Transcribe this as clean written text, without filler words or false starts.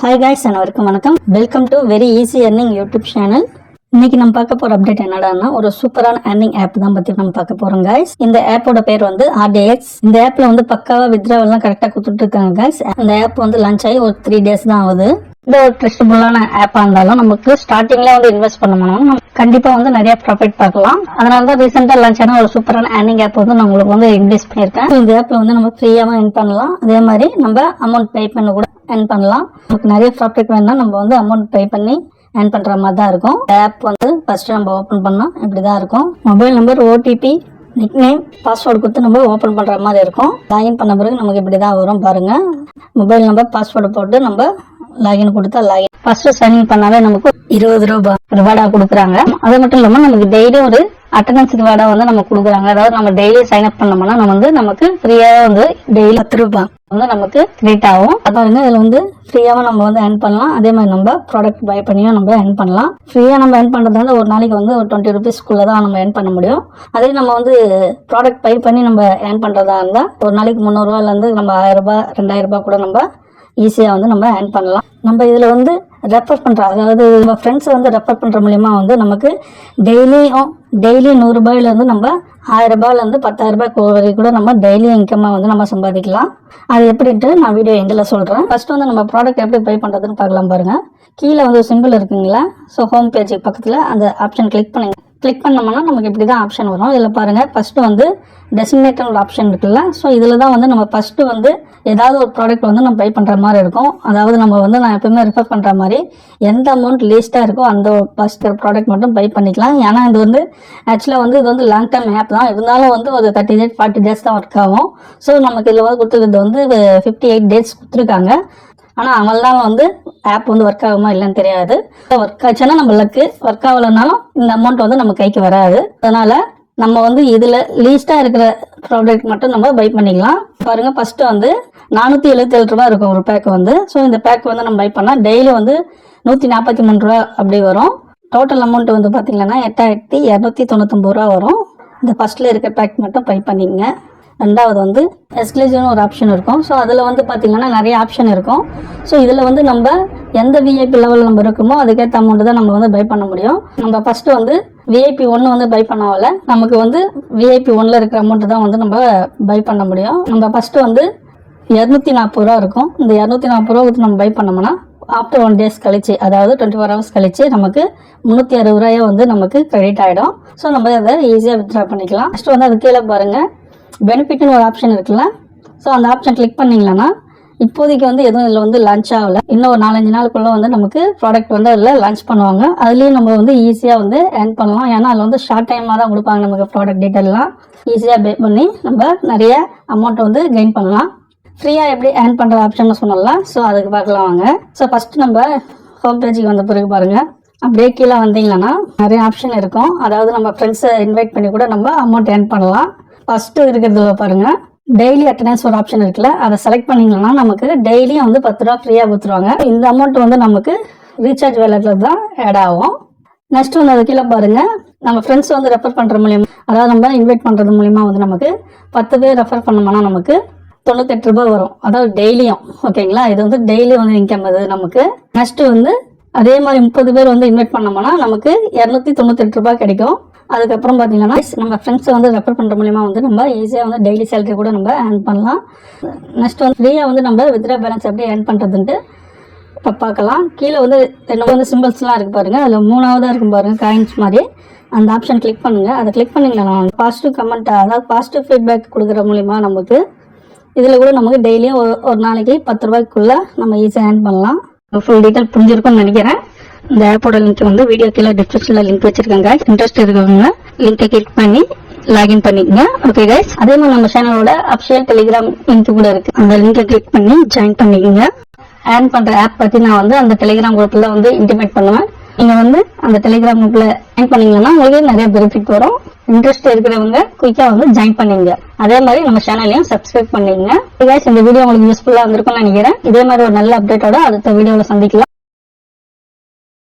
Hi guys, அனைவருக்கும் வணக்கம். Welcome to very easy earning YouTube channel. இன்னைக்கு நம்ம பார்க்க போற அப்டேட் என்னடான்னா ஒரு சூப்பரான earning ஆப் தான் பத்தி நம்ம பார்க்க போறோம் guys. இந்த ஆப்போட பேர் வந்து RDX. இந்த ஆப்ல வந்து பக்காவா வித்ட்ராவல் எல்லாம் கரெக்டா கொடுத்துட்டு இருக்காங்க guys. இந்த ஆப் வந்து லான்ச் ஆகி ஒரு 3 days தான் ஆகுது. இந்த ஒரு ட்ரஸ்டபுளான ஆப்பா இருந்தாலும் நமக்கு ஸ்டார்டிங்ல வந்து இன்வெஸ்ட் பண்ணணும், கண்டிப்பா வந்து நிறைய ப்ராஃபிட் பார்க்கலாம். அதனால தான் ரீசெண்டா லான்ச் ஆன ஒரு சூப்பரான earning ஆப் வந்து நான் உங்களுக்கு வந்து இன்வெஸ்ட் பண்ணிருக்கேன். இந்த ஆப்ல வந்து நம்ம ஃப்ரீயாவும் earn பண்ணலாம், அதே மாதிரி நம்ம அமௌண்ட் பே பண்ண கூட earn பண்ணலாம். நமக்கு நிறைய ப்ராஃபிட் வேணும்னா நம்ம வந்து அமௌண்ட் பே பண்ணி earn பண்ற மாதிரி தான் இருக்கும். ஆப் வந்து ஃபர்ஸ்ட் நம்ம ஓபன் பண்ணா இப்படிதான் இருக்கும். Mobile number, OTP, nickname, password கொடுத்து நம்ம ஓபன் பண்ற மாதிரி இருக்கும். லாகின் பண்ண பிறகு நமக்கு இப்படிதான் வரும் பாருங்க. மொபைல் நம்பர், பாஸ்வேர்டு போட்டு நம்ம லாகின் கொடுத்தா லாகின் ஃபர்ஸ்ட் சைன் பண்ணாவே நமக்கு 20 ரூபாய் ரிவார்டா கொடுக்குறாங்க. அது மட்டும் இல்லாம நமக்கு டெய்லி ஒரு அட்டண்டன்ஸ் ரிவார்டா வந்து நம்ம கொடுக்குறாங்க. அதாவது நம்ம டெய்லி சைன் அப் பண்ணோம்னா நம்ம வந்து நமக்கு ஃப்ரீயா வந்து டெய்லி 10 ரூபாய் வந்து நமக்கு கிரெடிட் ஆகும். பாருங்க, இதுல வந்து ஃப்ரீயாவும் நம்ம வந்து earn பண்ணலாம், அதே மாதிரி நம்ம ப்ராடக்ட் பை பண்ணியும் நம்ம earn பண்ணலாம். ஃப்ரீயா நம்ம earn பண்றது வந்து ஒரு நாளைக்கு வந்து ஒரு 20 ரூபீஸ்க்குள்ள தான் நம்ம earn பண்ண முடியும். அதே நம்ம வந்து ப்ராடக்ட் பை பண்ணி நம்ம earn பண்றதா இருந்தா ஒரு நாளைக்கு 300 ரூபாயில இருந்து நம்ம 1000 ரூபாய் 2000 ரூபாய் கூட நம்ம ஈஸியா வந்து நம்ம earn பண்ணலாம். நம்ம இதுல வந்து ரெஃபர் பண்றோம், அதாவது நம்ம ஃப்ரெண்ட்ஸ் வந்து ரெஃபர் பண்ற மூலியமா வந்து நமக்கு டெய்லி 100 ரூபாயில இருந்து நம்ம 1000 ரூபாயில இருந்து 10,000 ரூபாய் வரைக்கும் கூட நம்ம டெய்லி இன்கமா வந்து நம்ம சம்பாதிக்கலாம். அது எப்படின்ட்டு நான் வீடியோ எண்டில் சொல்றேன். ஃபர்ஸ்ட் வந்து நம்ம ப்ராடக்ட் எப்படி பை பண்றதுன்னு பார்க்கலாம் பாருங்க. கீழே வந்து சிம்பிள் இருக்குங்களா, ஸோ ஹோம் பேஜுக்கு பக்கத்துல அந்த ஆப்ஷன் கிளிக் பண்ணுங்க. கிளிக் பண்ணோம்னா நமக்கு இப்படி தான் ஆப்ஷன் வரும். இதில் பாருங்க, ஃபர்ஸ்ட் வந்து டெசிக்னேட்டட் ஆப்ஷன் இருக்குல்ல, ஸோ இதில் தான் வந்து நம்ம ஃபர்ஸ்ட் வந்து ஏதாவது ஒரு ப்ராடக்ட் வந்து நம்ம பை பண்ணுற மாதிரி இருக்கும். அதாவது நம்ம வந்து நான் எப்பவுமே ரெஃபர் பண்ணுற மாதிரி எந்த அமௌண்ட் லீஸ்ட்டாக இருக்கோ அந்த ஃபர்ஸ்ட் ப்ராடக்ட் மட்டும் பை பண்ணிக்கலாம். ஏன்னா இது வந்து ஆக்சுவலாக வந்து இது வந்து லாங் டேர்ம் ஆப் தான், இருந்தாலும் வந்து ஒரு 30 days 40 days தான் ஒர்க் ஆகும். ஸோ நமக்கு இதில் வந்து கொடுத்துருக்கிறது வந்து 58 days கொடுத்துருக்காங்க. ஆனால் அவள்தான் வந்து ஆப் வந்து ஒர்க் ஆகுமா இல்லைன்னு தெரியாது. ஒர்க் ஆச்சுன்னா நம்ம லக்கு, ஒர்க் ஆகலைனாலும் இந்த அமௌண்ட் வந்து நம்ம கைக்கு வராது. அதனால நம்ம வந்து இதுல லீஸ்டா இருக்கிற ப்ராடக்ட் மட்டும் நம்ம பை பண்ணிக்கலாம். பாருங்க, ஃபர்ஸ்ட் வந்து 477 ரூபாய் இருக்கும் ஒரு பேக் வந்து. ஸோ இந்த பேக் வந்து நம்ம பை பண்ணா டெய்லி வந்து 143 ரூபா அப்படி வரும். டோட்டல் அமௌண்ட் வந்து பாத்தீங்கன்னா 8299 ரூபா வரும். இந்த ஃபர்ஸ்ட்ல இருக்க பேக் மட்டும் பை பண்ணிங்க. ரெண்டாவது வந்து எக்ஸ்க்ளூசிவ்னு ஒரு ஆப்ஷன் இருக்கும். ஸோ அதில் வந்து பார்த்தீங்கன்னா நிறைய ஆப்ஷன் இருக்கும். ஸோ இதில் வந்து நம்ம எந்த விஐபி லெவலில் நம்ம இருக்குமோ அதுக்கேற்ற அமௌண்ட் தான் நம்ம வந்து பை பண்ண முடியும். நம்ம ஃபர்ஸ்ட் வந்து விஐபி 1 வந்து பை பண்ணால நமக்கு வந்து விஐபி 1ல இருக்கிற அமௌண்ட் தான் வந்து நம்ம பை பண்ண முடியும். நம்ம ஃபர்ஸ்ட் வந்து 240 ரூபா இருக்கும். இந்த 240 ரூபா நம்ம பை பண்ணோம்னா ஆஃப்டர் 1 days கழிச்சு, அதாவது 24 hours கழிச்சு நமக்கு 360 ரூபாயா வந்து நமக்கு கிரெடிட் ஆகிடும். ஸோ நம்ம அதை ஈஸியாக வித்ட்ரா பண்ணிக்கலாம். ஃபர்ஸ்ட் வந்து அது கீழே பாருங்க, பெனிஃபிட்னு ஒரு ஆப்ஷன் இருக்குல்ல, ஸோ அந்த ஆப்ஷன் கிளிக் பண்ணீங்கன்னா இப்போதைக்கு வந்து எதுவும் இதில் வந்து லான்ச் ஆகல. இன்னும் ஒரு 4-5 நாளுக்குள்ள வந்து நமக்கு ப்ராடக்ட் வந்து அதில் லான்ச் பண்ணுவாங்க. அதுலேயும் நம்ம வந்து ஈஸியாக வந்து earn பண்ணலாம். ஏன்னா அதில் வந்து ஷார்ட் டைமாக தான் கொடுப்பாங்க நமக்கு ப்ராடக்ட் டீட்டெயிலாம். ஈஸியாக பே பண்ணி நம்ம நிறைய அமௌண்ட் வந்து கெயின் பண்ணலாம். ஃப்ரீயாக எப்படி earn பண்ணுற ஆப்ஷன் சொன்னலாம், ஸோ அதுக்கு பார்க்கலாம் வாங்க. ஸோ ஃபர்ஸ்ட் நம்ம ஹோம் பேஜுக்கு வந்த பிறகு பாருங்க, அப்படியே கீழே வந்தீங்கன்னா நிறைய ஆப்ஷன் இருக்கும். அதாவது நம்ம ஃப்ரெண்ட்ஸை இன்வைட் பண்ணி கூட நம்ம அமௌண்ட் earn பண்ணலாம். ஃபர்ஸ்ட் இருக்கிறதுல பாருங்க, டெய்லி அட்டண்டன்ஸ் ஒரு ஆப்ஷன் இருக்குல்ல, அதை செலக்ட் பண்ணீங்கன்னா நமக்கு டெய்லியும் வந்து 10 ரூபா ஃப்ரீயா கொடுத்துருவாங்க. இந்த அமௌண்ட் வந்து நமக்கு ரீசார்ஜ் வேலட்ல தான் ஆட் ஆகும். நெக்ஸ்ட் வந்து அது கீழே பாருங்க, நம்ம ஃப்ரெண்ட்ஸ் வந்து ரெஃபர் பண்ற மூலியமா, அதாவது நம்ம இன்வைட் பண்றது மூலியமா வந்து நமக்கு 10 பேர் ரெஃபர் பண்ணோம்னா நமக்கு 98 ரூபாய் வரும். அதாவது டெய்லியும், ஓகேங்களா. இது வந்து டெய்லி வந்து இன்கம் அது நமக்கு. நெக்ஸ்ட் வந்து அதே மாதிரி 30 பேர் வந்து இன்வைட் பண்ணோம்னா நமக்கு 298 ரூபாய் கிடைக்கும். அதுக்கப்புறம் பார்த்தீங்கன்னா நம்ம ஃப்ரெண்ட்ஸை வந்து ரெஃபர் பண்ணுற மூலியமா வந்து நம்ம ஈஸியாக வந்து டெய்லி சேலரி கூட நம்ம earn பண்ணலாம். நெக்ஸ்ட் வந்து ஃப்ரீயாக வந்து நம்ம வித்ட்ரா பேலன்ஸ் எப்படி earn பண்ணுறதுன்ட்டு இப்போ பார்க்கலாம். கீழே வந்து என்ன வந்து சிம்பிள்ஸ்லாம் இருக்குது பாருங்க, அதில் 3ஆவதாக இருக்கும் பாருங்க, காயின்ஸ் மாதிரி. அந்த ஆப்ஷன் கிளிக் பண்ணுங்க. அதை கிளிக் பண்ணிங்கன்னா பாசிட்டிவ் கமெண்ட், அதாவது பாசிட்டிவ் ஃபீட்பேக் கொடுக்குற மூலியமா நமக்கு இதில் கூட நமக்கு டெய்லியும் ஒரு நாளைக்கு 10 ரூபாய்க்குள்ள நம்ம ஈஸியாக earn பண்ணலாம். ஃபுல் டீட்டெயில் புரிஞ்சிருக்கும்னு நினைக்கிறேன். இந்த ஆப்போட லிங்க் வந்து வீடியோ கீழே டிஸ்கிரிப்ஷன்ல லிங்க் வச்சிருக்காங்க. இன்ட்ரெஸ்ட் இருக்கவங்க லிங்கை கிளிக் பண்ணி லாகின் பண்ணிக்கோங்க. ஓகே கைஸ், அதே மாதிரி நம்ம சேனலோட அபிஷியல் டெலிகிராம் லிங்க் கூட இருக்கு, அந்த லிங்கை கிளிக் பண்ணி ஜாயின் பண்ணிக்கோங்க. earn பண்ற ஆப் பத்தி நான் வந்து அந்த டெலிகிராம் குரூப்ல வந்து இன்டிமேட் பண்ணுவேன். நீங்க வந்து அந்த டெலிகிராம் குரூப்ல ஜாயின் பண்ணீங்கன்னா உங்களுக்கு நிறைய பெனிஃபிட் வரும். இன்ட்ரெஸ்ட் இருக்கிறவங்க குயிக்கா வந்து ஜாயின் பண்ணுங்க. அதே மாதிரி நம்ம சேனலையும் சப்ஸ்கிரைப் பண்ணிக்கங்க. கைஸ், இந்த வீடியோ உங்களுக்கு யூஸ்ஃபுல்லா இருந்திருக்கும்னு நினைக்கிறேன். இதே மாதிரி ஒரு நல்ல அப்டேட்டோட அடுத்த வீடியோல சந்திக்கலாம்.